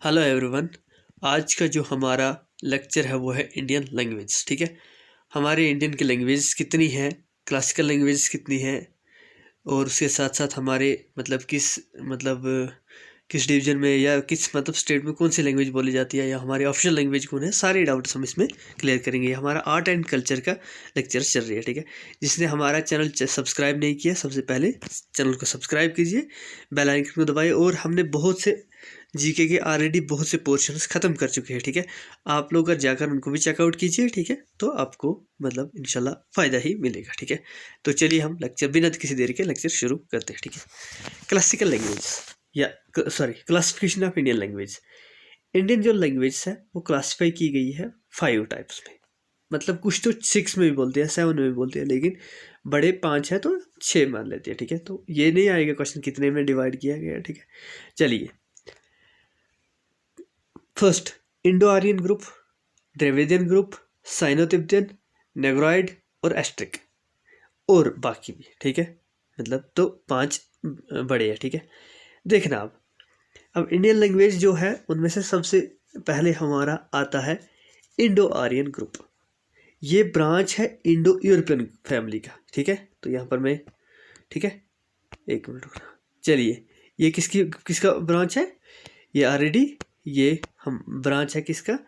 Hello everyone. आज का जो हमारा लेक्चर है वो है इंडियन लैंग्वेज। ठीक है, हमारे इंडियन की लैंग्वेज कितनी है, क्लासिकल लैंग्वेज कितनी है, और उसके साथ साथ हमारे किस डिवीजन में या किस स्टेट में कौन सी लैंग्वेज बोली जाती है या हमारी ऑफिशियल लैंग्वेज कौन है, सारे डाउट्स हम इसमें क्लियर करेंगे। हमारा आर्ट एंड कल्चर का लेक्चर चल रही है। ठीक है, जिसने हमारा चैनल सब्सक्राइब नहीं किया, सबसे पहले चैनल को सब्सक्राइब कीजिए, बेल आइकन को दबाइए। और हमने बहुत से जीके के ऑलरेडी बहुत से पोर्शंस ख़त्म कर चुके हैं। ठीक है, आप लोग अगर जाकर उनको भी चेकआउट कीजिए। ठीक है, तो आपको इंशाल्लाह फ़ायदा ही मिलेगा। ठीक है, तो चलिए हम लेक्चर बिना किसी देर के लेक्चर शुरू करते हैं। ठीक है, क्लासिकल लैंग्वेज या classification of Indian language. Indian जो लैंग्वेज है वो क्लासीफाई की गई है 5 टाइप्स में। कुछ तो 6 में भी बोलते हैं, 7 में भी बोलते हैं, लेकिन बड़े 5 है तो 6 मान लेते हैं। ठीक है, तो ये नहीं आएगा क्वेश्चन कितने में डिवाइड किया गया है। ठीक है, चलिए। First, Indo Aryan group, Dravidian group, Sino Tibetan, Negroid और एस्ट्रिक, और बाकी भी। ठीक है, तो 5 बड़े हैं। ठीक है, देखना अब इंडियन लैंग्वेज जो है उनमें से सबसे पहले हमारा आता है इंडो आर्यन ग्रुप। ये ब्रांच है इंडो यूरोपियन फैमिली का। ठीक है, तो यहाँ पर मैं, ठीक है, एक मिनट रुकना। चलिए, ये किसका ब्रांच है? ये ऑलरेडी ये हम ब्रांच है किसका,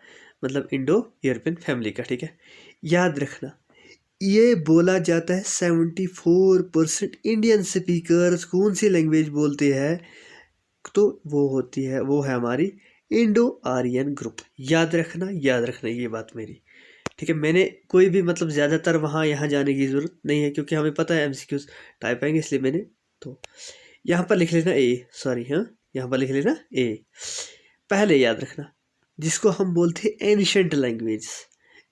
इंडो यूरोपियन फैमिली का। ठीक है, याद रखना ये बोला जाता है 74% इंडियन स्पीकर्स कौन सी लैंग्वेज बोलते हैं, तो वो है हमारी इंडो आर्यन ग्रुप। याद रखना ये बात मेरी। ठीक है, मैंने कोई भी ज़्यादातर वहाँ यहाँ जाने की ज़रूरत नहीं है, क्योंकि हमें पता है एमसीक्यूज टाइप आएंगे, इसलिए मैंने तो यहाँ पर लिख लेना ए, सॉरी, हाँ, यहाँ पर लिख लेना ए। पहले याद रखना जिसको हम बोलते हैं एंशिएंट लैंग्वेज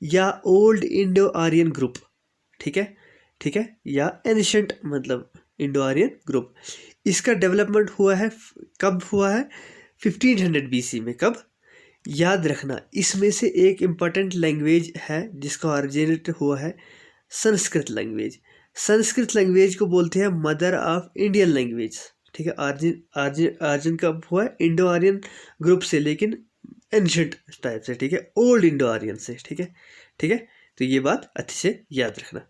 या ओल्ड इंडो आर्यन ग्रुप। ठीक है, ठीक है, या एंशिएंट इंडो आर्यन ग्रुप। इसका डेवलपमेंट हुआ है, कब हुआ है? 1500 बीसी में। कब? याद रखना इसमें से एक इम्पॉर्टेंट लैंग्वेज है जिसका ऑरिजिनेट हुआ है संस्कृत लैंग्वेज। संस्कृत लैंग्वेज को बोलते हैं मदर ऑफ इंडियन लैंग्वेज। ठीक है, आर्जिन कब हुआ है? इंडो आर्यन ग्रुप से, लेकिन एंशिएंट टाइप से। ठीक है, ओल्ड इंडो आर्यन से। ठीक है, ठीक है, तो ये बात अच्छे से याद रखना।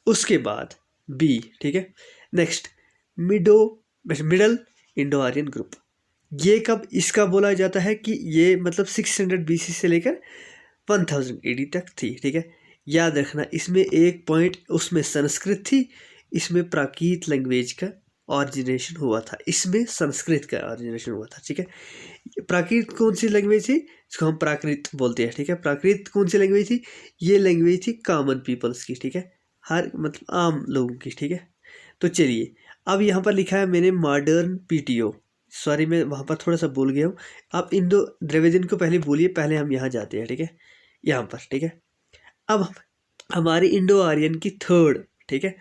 उसके बाद बी, ठीक है, next middle Indo Aryan group. ये कब इसका बोला जाता है कि ये 600 बीसी से लेकर 1000 एडी तक थी। ठीक है, याद रखना इसमें एक पॉइंट, उसमें संस्कृत थी, इसमें प्राकृत लैंग्वेज का ऑरिजिनेशन हुआ था, इसमें संस्कृत का ऑरिजिनेशन हुआ था। ठीक है, प्राकृत कौन सी लैंग्वेज थी? इसको हम प्राकृत बोलते हैं। ठीक है, प्राकृत कौन सी लैंग्वेज थी? ये लैंग्वेज थी कॉमन पीपल्स की। ठीक है, हर आम लोगों की। ठीक है, तो चलिए, अब यहाँ पर लिखा है मैंने मॉडर्न पीटीओ, सॉरी मैं वहाँ पर थोड़ा सा भूल गया हूँ। आप इंडो द्रविडियन को पहले बोलिए, पहले हम यहाँ जाते हैं। ठीक है, यहाँ पर। ठीक है, अब हमारी इंडो आर्यन की थर्ड। ठीक है,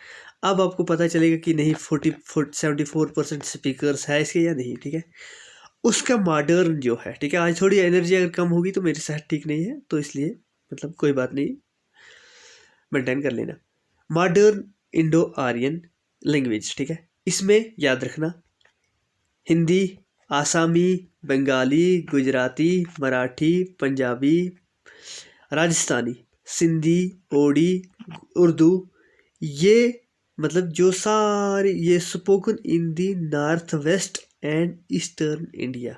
अब आपको पता चलेगा कि नहीं 74% स्पीकर्स है इसके या नहीं। ठीक है, उसका मॉडर्न जो है, ठीक है, आज थोड़ी एनर्जी अगर कम होगी तो मेरी सेहत ठीक नहीं है, तो इसलिए कोई बात नहीं, मेंटेन कर लेना। Modern Indo Aryan language. ठीक है, इसमें याद रखना हिंदी, आसामी, बंगाली, गुजराती, मराठी, पंजाबी, राजस्थानी, सिंधी, ओडी, उर्दू, ये जो सारे ये spoken in the north west and eastern India.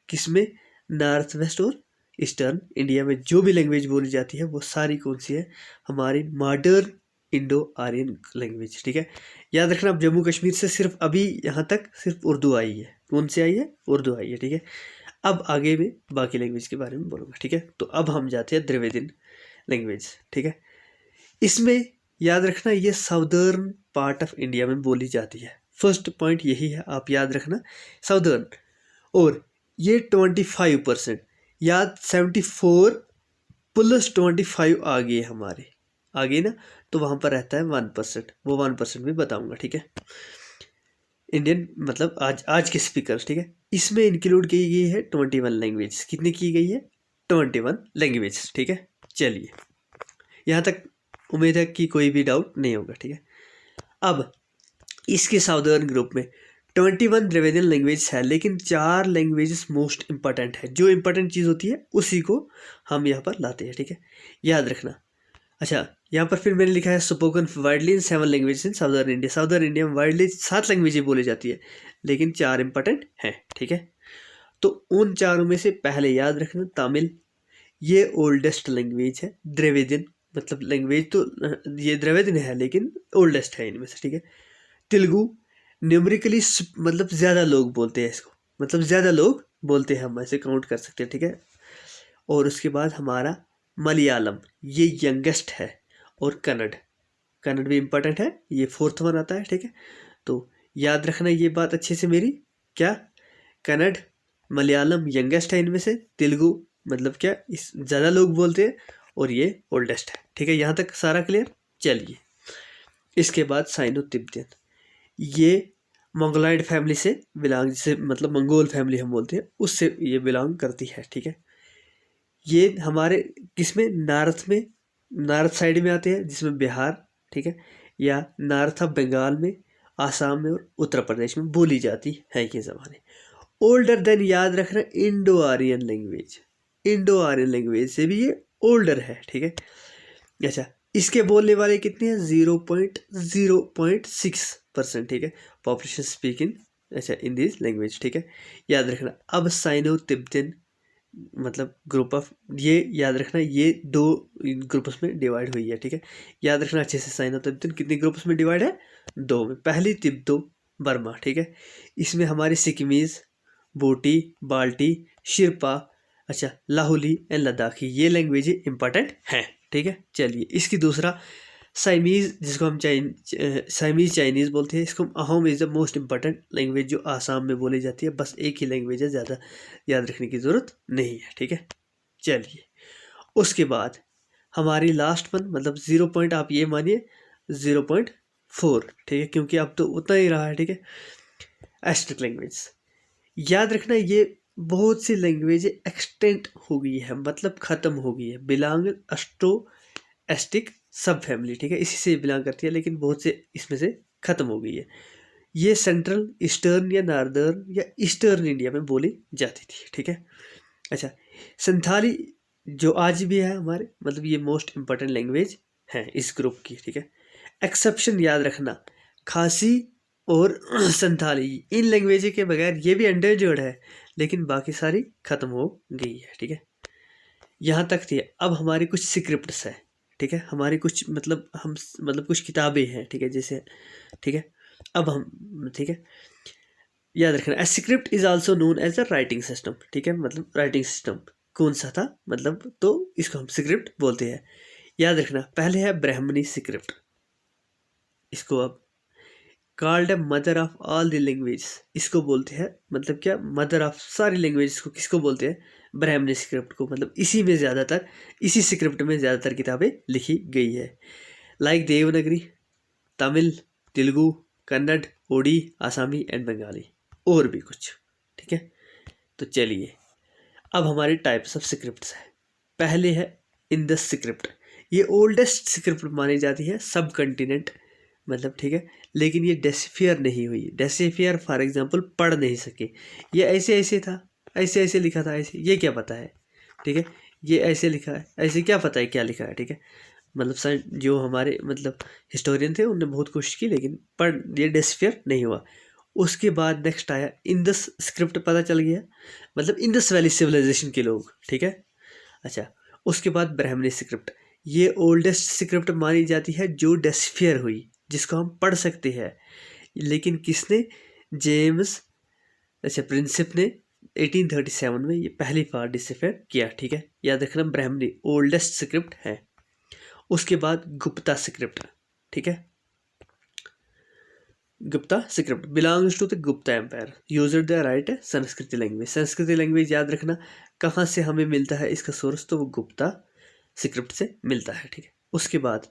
किसमें? नॉर्थ वेस्ट और ईस्टर्न इंडिया में जो भी लैंग्वेज बोली जाती है वो सारी कौन सी है? हमारी मॉडर्न इंडो आर्यन लैंग्वेज। ठीक है, याद रखना अब जम्मू कश्मीर से सिर्फ अभी यहाँ तक सिर्फ उर्दू आई है। कौन सी आई है? उर्दू आई है। ठीक है, अब आगे में बाकी लैंग्वेज के बारे में बोलूँगा। ठीक है, तो अब हम जाते हैं द्रविडियन लैंग्वेज। ठीक है, इसमें याद रखना ये साउदर्न पार्ट ऑफ इंडिया में बोली जाती है। फर्स्ट पॉइंट यही है, आप याद रखना साउदर्न। और ये 25%, याद 74 प्लस 25 आगे हमारे आगे ना, तो वहाँ पर रहता है 1%, वो 1% भी बताऊंगा। ठीक है, इंडियन आज के स्पीकर्स। ठीक है, इसमें इंक्लूड की गई है 21 लैंग्वेज। कितनी की गई है? 21 लैंग्वेज। ठीक है, चलिए, यहाँ तक उम्मीद है कि कोई भी डाउट नहीं होगा। ठीक है, अब इसके साउदर्न ग्रुप में 21 द्रविडियन लैंग्वेज है, लेकिन 4 लैंग्वेजेस मोस्ट इंपॉर्टेंट है। जो इंपॉर्टेंट चीज़ होती है उसी को हम यहाँ पर लाते हैं, ठीक है, याद रखना। अच्छा, यहाँ पर फिर मैंने लिखा है spoken widely in 7 language in southern India. Southern India में वाइडली 7 लैंग्वेजें बोली जाती है, लेकिन 4 इंपॉर्टेंट हैं, ठीक है। तो उन चारों में से पहले याद रखना तमिल, ये ओल्डेस्ट लैंग्वेज है। द्रविडियन मतलब लैंग्वेज तो ये द्रविडियन है, लेकिन ओल्डेस्ट है इनमें से, ठीक है। तेलुगु न्यूमेरिकली मतलब ज़्यादा लोग बोलते हैं इसको, मतलब ज़्यादा लोग बोलते हैं, हम ऐसे काउंट कर सकते हैं, ठीक है। और उसके बाद हमारा मलयालम, ये यंगेस्ट है। और कन्नड़ भी इम्पोर्टेंट है, ये 4th वन आता है, ठीक है। तो याद रखना ये बात अच्छे से मेरी, क्या कन्नड़ मलयालम यंगेस्ट है इनमें से, तेलुगु मतलब क्या इस ज़्यादा लोग बोलते हैं, और ये ओल्डेस्ट है, ठीक है। यहाँ तक सारा क्लियर। चलिए, इसके बाद साइनो तिब्बतियन, ये मंगोलाइड फैमिली से बिलोंग, जिसे मतलब मंगोल फैमिली हम बोलते हैं, उससे ये बिलोंग करती है, ठीक है। ये हमारे किसमें, नॉर्थ साइड में आते हैं, जिसमें बिहार, ठीक है, या नॉर्थ ऑफ बंगाल में, आसाम में और उत्तर प्रदेश में बोली जाती है ये ज़बानें। ओल्डर देन, याद रखना Indo Aryan language, Indo Aryan language से भी ये ओल्डर है, ठीक है। अच्छा, इसके बोलने वाले कितने हैं, 0.6%, ठीक है, पॉपुलेशन स्पीकिंग अच्छा इन दिस लैंग्वेज, ठीक है, याद रखना। अब साइनो तिब्बतियन मतलब ग्रुप ऑफ, ये याद रखना ये 2 ग्रुप्स में डिवाइड हुई है, ठीक है, याद रखना अच्छे से। साइनो तिब्बतियन कितने ग्रुप्स में डिवाइड है, 2 में। पहली तिब्बतो बर्मा, ठीक है, इसमें हमारी सिक्किमीज़, बोटी, बाल्टी, शिरपा, अच्छा लाहौली एंड लद्दाखी, ये लैंग्वेज इंपॉर्टेंट हैं, ठीक है। चलिए, इसकी दूसरा साइमीज़, जिसको हम साइमीज़ चाइनीज़ बोलते हैं, इसको Ahom is the most important language, जो आसाम में बोली जाती है। बस एक ही लैंग्वेज है, ज़्यादा याद रखने की ज़रूरत नहीं है, ठीक है। चलिए, उसके बाद हमारी लास्ट वन, मतलब 0 पॉइंट आप ये मानिए 0.4, ठीक है, क्योंकि अब तो उतना ही रहा है, ठीक है। एस्ट्रिक लैंग्वेज, याद रखना ये बहुत सी लैंग्वेज एक्सटेंट हो गई है, मतलब ख़त्म हो गई है। बिलोंग अस्ट्रो एस्टिक सब फैमिली, ठीक है, इसी से बिलोंग करती है, लेकिन बहुत से इसमें से ख़त्म हो गई है। ये सेंट्रल, ईस्टर्न या नॉर्दर्न या ईस्टर्न इंडिया में बोली जाती थी, ठीक है। अच्छा, संथाली जो आज भी है हमारे, मतलब ये मोस्ट इम्पॉर्टेंट लैंग्वेज है इस ग्रुप की, ठीक है। एक्सेप्शन याद रखना, खासी और संथाली, इन लैंग्वेज के बगैर ये भी एंडेंजर्ड है, लेकिन बाकी सारी ख़त्म हो गई है, ठीक है। यहाँ तक थी। अब हमारी कुछ स्क्रिप्ट्स है, ठीक है, हमारी कुछ मतलब हम मतलब कुछ किताबें हैं, ठीक है, जैसे, ठीक है। अब हम, ठीक है, याद रखना a script is also known as a writing system, ठीक है, मतलब राइटिंग सिस्टम कौन सा था, मतलब तो इसको हम स्क्रिप्ट बोलते हैं। याद रखना, पहले है ब्राह्मणी स्क्रिप्ट, इसको अब called a mother of all the language, इसको बोलते हैं, मतलब क्या मदर ऑफ सारी लैंग्वेज को किसको बोलते हैं, ब्राह्मणी स्क्रिप्ट को, मतलब इसी में ज़्यादातर, इसी स्क्रिप्ट में ज़्यादातर किताबें लिखी गई है, like Devanagari, Tamil, Telugu, Kannada, OD, Asami and Bengali, और भी कुछ, ठीक है। तो चलिए, अब हमारे टाइप्स ऑफ स्क्रिप्ट्स है। पहले है इंडस स्क्रिप्ट, ये ओल्डेस्ट स्क्रिप्ट मानी जाती है सब कंटिनेंट, मतलब ठीक है, लेकिन ये डेसिफियर नहीं हुई। डेसिफियर फॉर एग्जांपल पढ़ नहीं सके, ये ऐसे ऐसे था, ऐसे ऐसे लिखा था, ऐसे, ये क्या पता है, ठीक है, ये ऐसे लिखा है, ऐसे क्या पता है क्या लिखा है, ठीक है। मतलब जो हमारे मतलब हिस्टोरियन थे उन्होंने बहुत कोशिश की, लेकिन पर ये डेसिफियर नहीं हुआ। उसके बाद नेक्स्ट आया इंडस स्क्रिप्ट, पता चल गया, मतलब इंडस वैली सिविलाइजेशन के लोग, ठीक है। अच्छा, उसके बाद ब्राह्मणी स्क्रिप्ट, ये ओल्डेस्ट स्क्रिप्ट मानी जाती है जो डेसिफियर हुई, जिसको हम पढ़ सकते हैं, लेकिन किसने, जेम्स अच्छा प्रिंसिप ने 1837 में ये पहली बार डिसिफियर किया, ठीक है। याद रखना, ब्राह्मणी ओल्डेस्ट स्क्रिप्ट है। उसके बाद गुप्ता स्क्रिप्ट, ठीक है, Gupta script belongs to the Gupta empire, used the right Sanskrit language. Sanskrit language याद रखना कहाँ से हमें मिलता है इसका सोर्स, तो वो गुप्ता स्क्रिप्ट से मिलता है, ठीक है। उसके बाद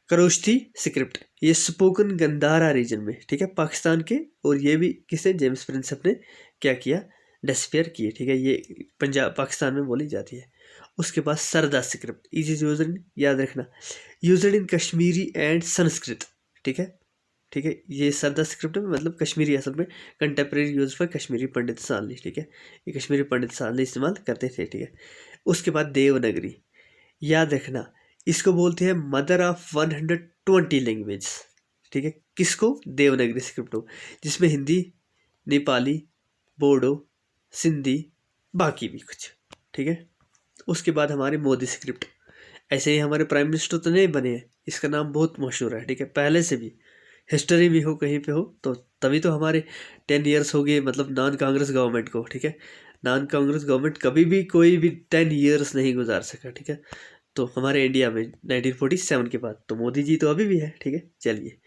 करोष्ठी स्क्रिप्ट, ये स्पोकन गंधारा रीजन में, ठीक है, पाकिस्तान के, और ये भी किसे, जेम्स प्रिंसेप ने क्या किया, डेस्पेयर किए, ठीक है, ये पंजाब पाकिस्तान में बोली जाती है। उसके बाद सरदा स्क्रिप्ट इज यूज्ड, याद रखना, used in Kashmiri and Sanskrit, ठीक है, ठीक है। ये सरदा स्क्रिप्ट में मतलब कश्मीरी, असल में कंटेम्प्रेरी यूज फॉर कश्मीरी पंडित सालनी, ठीक है। ये कश्मीरी पंडित सालनी इस्तेमाल करते थे, ठीक है। उसके बाद देवनागरी, याद रखना इसको बोलते हैं मदर ऑफ 120 लैंग्वेज, ठीक है। किसको? देवनागरी स्क्रिप्ट को, जिसमें हिंदी, नेपाली, बोडो, सिंधी, बाकी भी कुछ, ठीक है। उसके बाद हमारी मोदी स्क्रिप्ट, ऐसे ही हमारे प्राइम मिनिस्टर तो नहीं बने हैं, इसका नाम बहुत मशहूर है, ठीक है। पहले से भी हिस्ट्री भी हो कहीं पे हो तो तभी तो हमारे 10 ईयर्स हो गए मतलब नॉन कांग्रेस गवर्नमेंट को, ठीक है। नॉन कांग्रेस गवर्नमेंट कभी भी कोई भी 10 ईयर्स नहीं गुजार सका, ठीक है। तो हमारे इंडिया में 1947 के बाद तो मोदी जी तो अभी भी है, ठीक है। चलिए,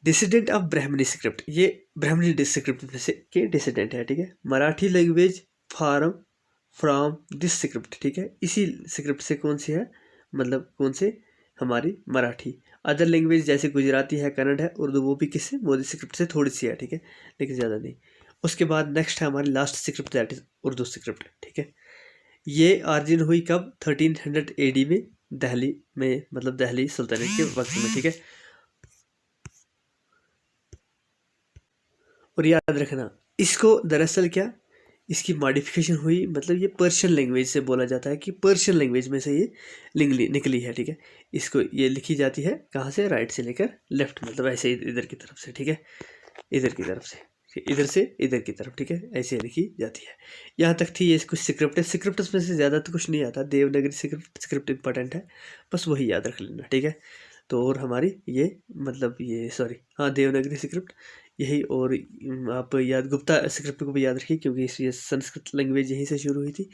डिसिडेंट ऑफ ब्राह्मणी स्क्रिप्ट, ये ब्राह्मणी स्क्रिप्ट में से के डिसिडेंट है, ठीक है। Marathi language form from this script, ठीक है। इसी स्क्रिप्ट से कौन सी है, मतलब कौन से, हमारी मराठी। अदर लैंग्वेज जैसे गुजराती है, कन्नड़ है, उर्दू, वो भी किससे, मोदी स्क्रिप्ट से थोड़ी सी है, ठीक है, लेकिन ज़्यादा नहीं। उसके बाद नेक्स्ट है हमारी last script, that is Urdu script, ठीक है। ये ऑरिजिन हुई कब? 1300 AD में, दिल्ली में, मतलब दिल्ली सुल्तानेट के वक्त में, ठीक है। और याद रखना इसको दरअसल क्या, इसकी मॉडिफिकेशन हुई, मतलब ये पर्शियन लैंग्वेज से बोला जाता है कि पर्शियन लैंग्वेज में से ये निकली है, ठीक है। इसको ये लिखी जाती है कहाँ से, राइट से लेकर लेफ्ट, मतलब ऐसे इधर की तरफ से, ठीक है, इधर की तरफ से, इधर से इधर की तरफ, ठीक है, ऐसे लिखी जाती है। यहाँ तक थी ये कुछ स्क्रिप्ट में से ज़्यादा तो कुछ नहीं आता। देवनागरी स्क्रिप्ट इंपॉर्टेंट है, बस वही याद रख लेना, ठीक है। तो और हमारी ये मतलब ये सॉरी हाँ देवनागरी स्क्रिप्ट यही, और आप याद गुप्ता स्क्रिप्ट को भी याद रखिए क्योंकि ये संस्कृत लैंग्वेज यहीं से शुरू हुई थी,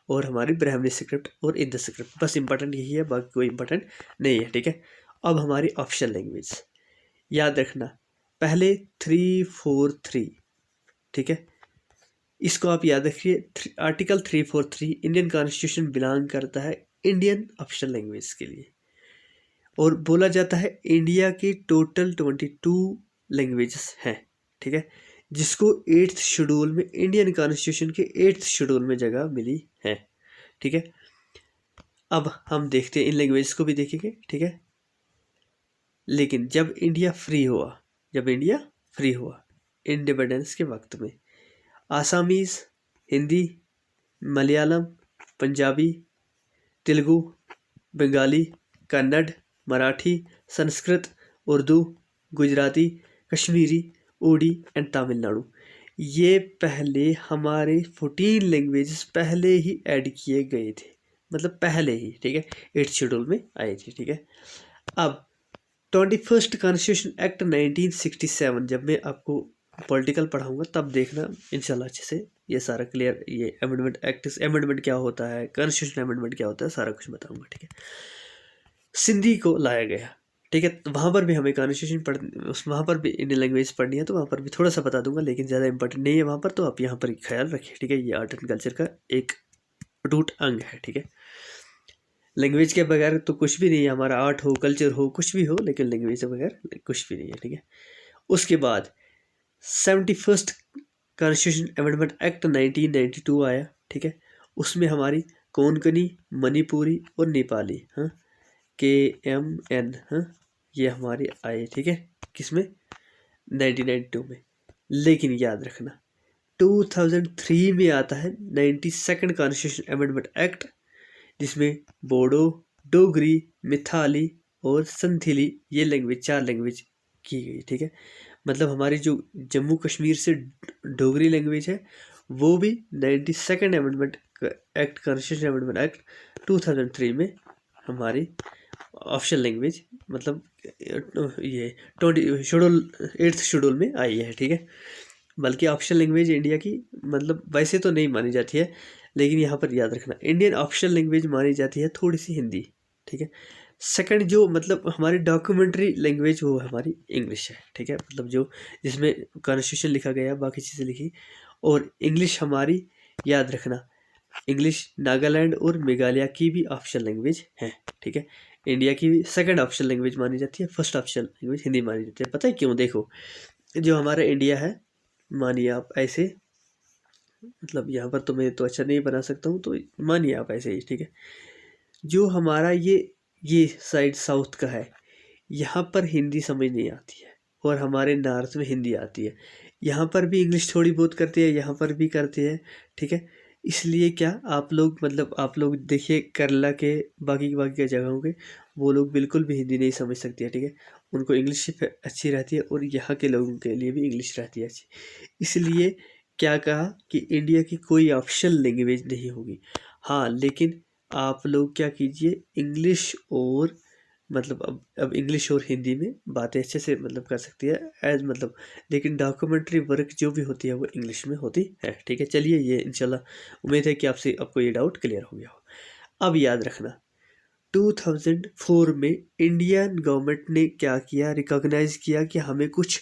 और हमारी ब्राह्मणी स्क्रिप्ट और इंद स्क्रिप्ट, बस इंपॉर्टेंट यही है, बाकी कोई इंपॉर्टेंट नहीं है, ठीक है। अब हमारी ऑप्शनल लैंग्वेज याद रखना, पहले 343, ठीक है, इसको आप याद रखिए। आर्टिकल 343 इंडियन कॉन्स्टिट्यूशन बिलोंग करता है इंडियन ऑप्शनल लैंग्वेज के लिए, और बोला जाता है इंडिया की टोटल 22 लैंग्वेजेस हैं, ठीक है, जिसको 8th शेड्यूल में, इंडियन कॉन्स्टिट्यूशन के 8th शेड्यूल में जगह मिली है, ठीक है। अब हम देखते हैं इन लैंग्वेज को भी देखेंगे, ठीक है। लेकिन जब इंडिया फ्री हुआ इंडिपेंडेंस के वक्त में, आसामीज, हिंदी, मलयालम, पंजाबी, तेलुगु, बंगाली, कन्नड़, मराठी, संस्कृत, उर्दू, गुजराती, कश्मीरी, ओडी एंड तमिलनाडु, ये पहले हमारे 14 लैंग्वेजेस पहले ही ऐड किए गए थे, मतलब पहले ही, ठीक है, 8th शेड्यूल में आए थे, ठीक है। अब 21st कॉन्स्टिट्यूशन एक्ट 1967, जब मैं आपको पॉलिटिकल पढ़ाऊंगा तब देखना इंशाल्लाह अच्छे से ये सारा क्लियर, ये अमेंडमेंट क्या होता है, कॉन्स्टिट्यूशन अमेंडमेंट क्या होता है, सारा कुछ बताऊंगा, ठीक है। सिंधी को लाया गया, ठीक है, तो वहाँ पर भी हमें कॉन्स्टिट्यूशन वहाँ पर भी इंडियन लैंग्वेज पढ़नी है, तो वहाँ पर भी थोड़ा सा बता दूंगा, लेकिन ज़्यादा इंपॉर्टेंट नहीं है वहाँ पर, तो आप यहाँ पर ख्याल रखिए, ठीक है। ये आर्ट एंड कल्चर का एक अटूट अंग है, ठीक है। लैंग्वेज के बगैर तो कुछ भी नहीं है, हमारा आर्ट हो, कल्चर हो, कुछ भी हो, लेकिन लैंग्वेज के बगैर कुछ भी नहीं है, ठीक है। उसके बाद 71st कॉन्स्टिट्यूशन अमेंडमेंट एक्ट 1992 आया, ठीक है। उसमें हमारी कोंकणी, मणिपुरी और नेपाली, हाँ, KMN, हाँ, ये हमारे आए, ठीक है, किसमें, 1992 में। लेकिन याद रखना 2003 में आता है 92nd कॉन्स्टिट्यूशन अमेंडमेंट एक्ट, जिसमें बोडो, डोगरी, मिथाली और संथीली, ये लैंग्वेज 4 लैंग्वेज की गई, ठीक है। मतलब हमारी जो जम्मू कश्मीर से डोगरी लैंग्वेज है वो भी 92nd amendment act, constitution amendment act 2003 में हमारी ऑप्शनल लैंग्वेज, मतलब ये 20 शेड्यूल 8th शेड्यूल में आई है, ठीक है। बल्कि ऑप्शनल लैंग्वेज इंडिया की मतलब वैसे तो नहीं मानी जाती है, लेकिन यहाँ पर याद रखना इंडियन ऑप्शनल लैंग्वेज मानी जाती है थोड़ी सी हिंदी, ठीक है। सेकंड जो मतलब हमारी डॉक्यूमेंट्री लैंग्वेज वो हमारी इंग्लिश है, ठीक है, मतलब जो जिसमें कॉन्स्टिट्यूशन लिखा गया, बाकी चीज़ें लिखी, और इंग्लिश हमारी याद रखना, इंग्लिश नागालैंड और मेघालय की भी ऑप्शनल लैंग्वेज है, ठीक है। इंडिया की भी सेकंड ऑप्शनल लैंग्वेज मानी जाती है, फर्स्ट ऑप्शनल लैंग्वेज हिंदी मानी जाती है। पता है क्यों? देखो, जो हमारा इंडिया है, मानिए आप ऐसे, मतलब यहाँ पर तो मैं तो अच्छा नहीं बना सकता हूँ, तो मानिए आप ऐसे ही, ठीक है। जो हमारा ये साइड साउथ का है, यहाँ पर हिंदी समझ नहीं आती है और हमारे नॉर्थ में हिंदी आती है। यहाँ पर भी इंग्लिश थोड़ी बहुत करते हैं, यहाँ पर भी करते हैं, ठीक है। इसलिए क्या आप लोग मतलब आप लोग देखिए केरला के बाकी के जगहों के वो लोग बिल्कुल भी हिंदी नहीं समझ सकती है, ठीक है। उनको इंग्लिश अच्छी रहती है और यहाँ के लोगों के लिए भी इंग्लिश रहती है अच्छी। इसलिए क्या कहा कि इंडिया की कोई ऑफिशियल लैंग्वेज नहीं होगी। हाँ, लेकिन आप लोग क्या कीजिए, इंग्लिश और मतलब अब इंग्लिश और हिंदी में बातें अच्छे से मतलब कर सकती है एज मतलब, लेकिन डॉक्यूमेंट्री वर्क जो भी होती है वो इंग्लिश में होती है, ठीक है। चलिए, ये इंशाल्लाह उम्मीद है कि आपको ये डाउट क्लियर हो गया हो। अब याद रखना 2004 में इंडियन गवर्नमेंट ने क्या किया, रिकॉग्नाइज किया कि हमें कुछ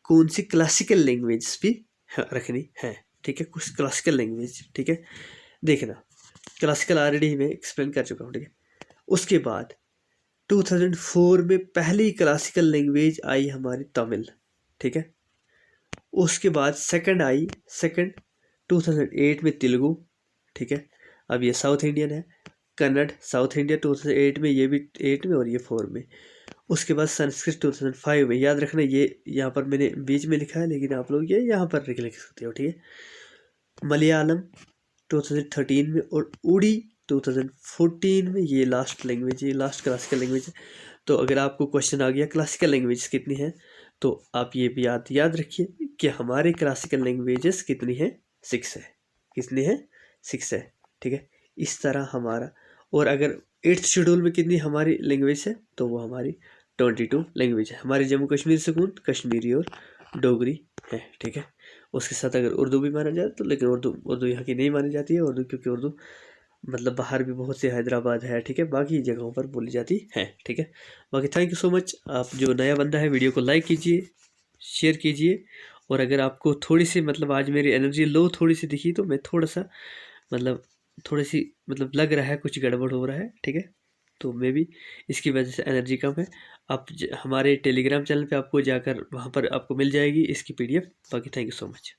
कौन सी क्लासिकल लैंग्वेज भी रखनी है, ठीक है। कुछ क्लासिकल लैंग्वेज, ठीक है। देखना, क्लासिकल ऑलरेडी मैं एक्सप्लेन कर चुका हूँ, ठीक है। उसके बाद 2004 में पहली क्लासिकल लैंग्वेज आई हमारी तमिल, ठीक है। उसके बाद सेकंड 2008 में तेलुगु, ठीक है। अब ये साउथ इंडियन है। कन्नड़ साउथ इंडिया 2008 में, ये भी 8 में और ये 4 में। उसके बाद संस्कृत 2005 में। याद रखना, ये यहाँ पर मैंने बीच में लिखा है लेकिन आप लोग ये यहाँ पर लिख सकते हो, ठीक है। मलयालम 2013 में और उड़ी 2014 में। ये लास्ट लैंग्वेज है, लास्ट क्लासिकल लैंग्वेज है। तो अगर आपको क्वेश्चन आ गया क्लासिकल लैंग्वेज कितनी है, तो आप ये भी याद रखिए कि हमारे क्लासिकल लैंग्वेजेस कितनी है, 6 है। कितनी है, 6 है, ठीक है। इस तरह हमारा, और अगर 8th शेड्यूल में कितनी हमारी लैंग्वेज है, तो वो हमारी 22 लैंग्वेज है। हमारे जम्मू कश्मीर से कौन, कश्मीरी और डोगरी है, ठीक है। उसके साथ अगर उर्दू भी माना जाए तो, लेकिन उर्दू यहाँ की नहीं मानी जाती है उर्दू, क्योंकि उर्दू मतलब बाहर भी बहुत से हैदराबाद है, ठीक है, बाकी जगहों पर बोली जाती है, ठीक है। बाकी थैंक यू सो मच। आप जो नया बंदा है वीडियो को लाइक कीजिए, शेयर कीजिए। और अगर आपको थोड़ी सी मतलब आज मेरी एनर्जी लो थोड़ी सी दिखी तो मैं थोड़ा सा मतलब थोड़ी सी मतलब लग रहा है कुछ गड़बड़ हो रहा है, ठीक है। तो मे भी इसकी वजह से एनर्जी कम है। आप हमारे टेलीग्राम चैनल पे आपको जाकर वहाँ पर आपको मिल जाएगी इसकी PDF। बाकी थैंक यू सो मच।